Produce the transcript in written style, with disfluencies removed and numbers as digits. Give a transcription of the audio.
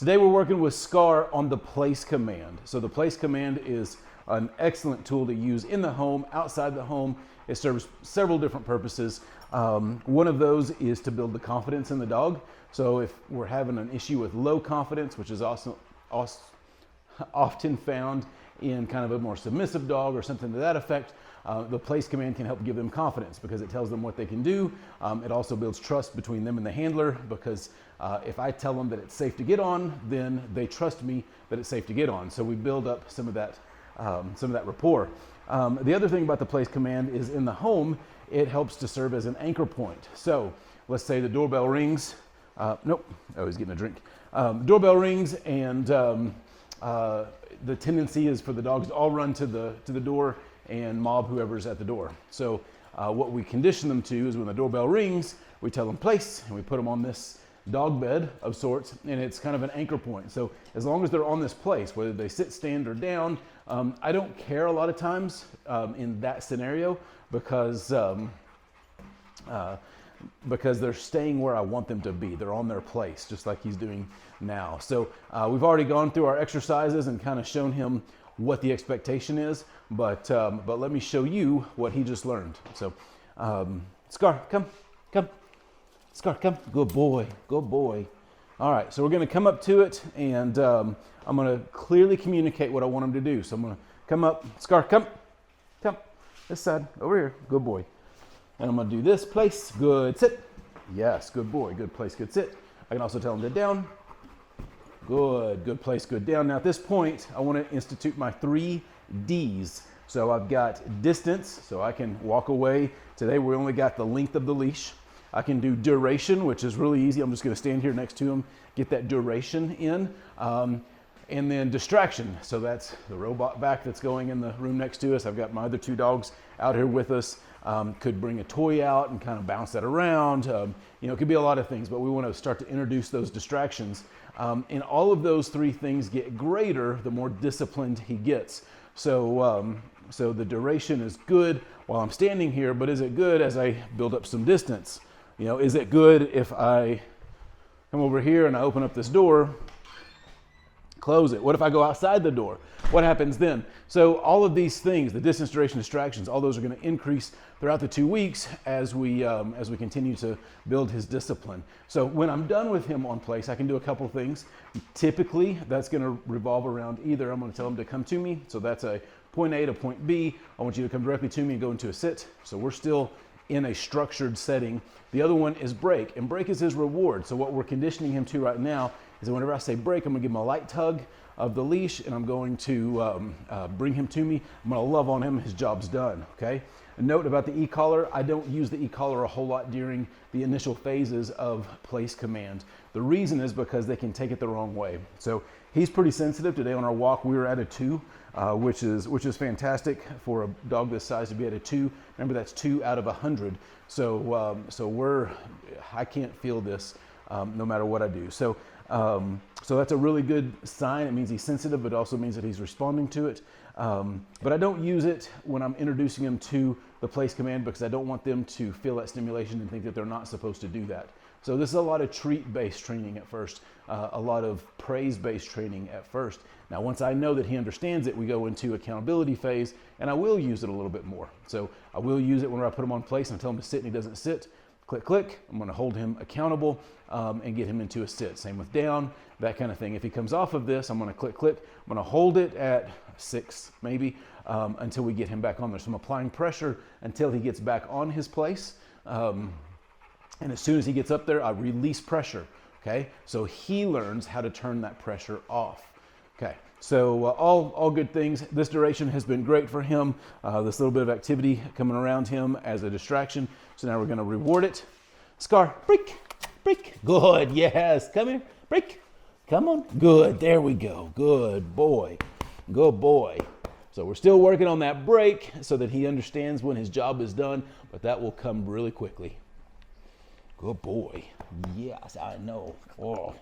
Today we're working with Scar on the place command. So the place command is an excellent tool to use in the home, outside the home. It serves several different purposes. One of those is to build the confidence in the dog. So if we're having an issue with low confidence, which is also often found in kind of a more submissive dog or something to that effect, the place command can help give them confidence because it tells them what they can do. It also builds trust between them and the handler because if I tell them that it's safe to get on, then they trust me that it's safe to get on. So we build up some of that rapport. The other thing about the place command is in the home, it helps to serve as an anchor point. So let's say the doorbell rings. Nope, oh, he's getting a drink. Doorbell rings and the tendency is for the dogs to all run to the door and mob whoever's at the door. So what we condition them to is when the doorbell rings, we tell them place and we put them on this dog bed of sorts, and it's kind of an anchor point. So as long as they're on this place, whether they sit, stand, or down, I don't care a lot of times in that scenario because they're staying where I want them to be. They're on their place, just like he's doing now. So we've already gone through our exercises and kind of shown him what the expectation is, but let me show you what he just learned. So Scar, come. Scar, come. Good boy, good boy. All right, so we're gonna come up to it and I'm gonna clearly communicate what I want him to do. So I'm gonna come up, Scar, come. This side, over here, good boy. And I'm gonna do this, place, good, sit. Yes, good boy, good place, good sit. I can also tell him to down. Good place, good down. Now at this point, I wanna institute my 3 Ds. So I've got distance, so I can walk away. Today we only got the length of the leash. I can do duration, which is really easy. I'm just gonna stand here next to him, get that duration in. And then distraction. So that's the robot vac that's going in the room next to us. I've got my other 2 dogs out here with us. Could bring a toy out and kind of bounce that around. It could be a lot of things, but we want to start to introduce those distractions. And all of those 3 things get greater the more disciplined he gets. So the duration is good while I'm standing here, but is it good as I build up some distance? Is it good if I come over here and I open up this door, close it? What if I go outside the door? What happens then? So all of these things, the distance, duration, distractions, all those are going to increase throughout the 2 weeks as we continue to build his discipline. So when I'm done with him on place, I can do a couple things. Typically, that's going to revolve around either I'm going to tell him to come to me. So that's a point A to point B. I want you to come directly to me and go into a sit. So we're still in a structured setting. The other one is break, and break is his reward. So what we're conditioning him to right now is that whenever I say break, I'm gonna give him a light tug of the leash and I'm going to bring him to me. I'm gonna love on him, his job's done, okay? A note about the e-collar, I don't use the e-collar a whole lot during the initial phases of place command. The reason is because they can take it the wrong way. So he's pretty sensitive. Today on our walk, we were at a 2, which is fantastic for a dog this size to be at a 2. Remember, that's 2 out of 100. So I can't feel this no matter what I do. So that's a really good sign. It means he's sensitive, but it also means that he's responding to it. But I don't use it when I'm introducing them to the place command because I don't want them to feel that stimulation and think that they're not supposed to do that. So this is a lot of treat-based training at first, a lot of praise-based training at first. Now, once I know that he understands it, we go into accountability phase, and I will use it a little bit more. So I will use it whenever I put him on place and I tell him to sit and he doesn't sit. Click, click. I'm going to hold him accountable and get him into a sit. Same with down, that kind of thing. If he comes off of this, I'm going to click, click. I'm going to hold it at 6 maybe until we get him back on there. So I'm applying pressure until he gets back on his place. And as soon as he gets up there, I release pressure, okay? So he learns how to turn that pressure off, okay? So all good things. This duration has been great for him. This little bit of activity coming around him as a distraction. So now we're gonna reward it. Scar, break, break. Good, yes, come here, break. Come on, good, there we go. Good boy, good boy. So we're still working on that break so that he understands when his job is done, but that will come really quickly. Good boy. Yes, I know. Oh.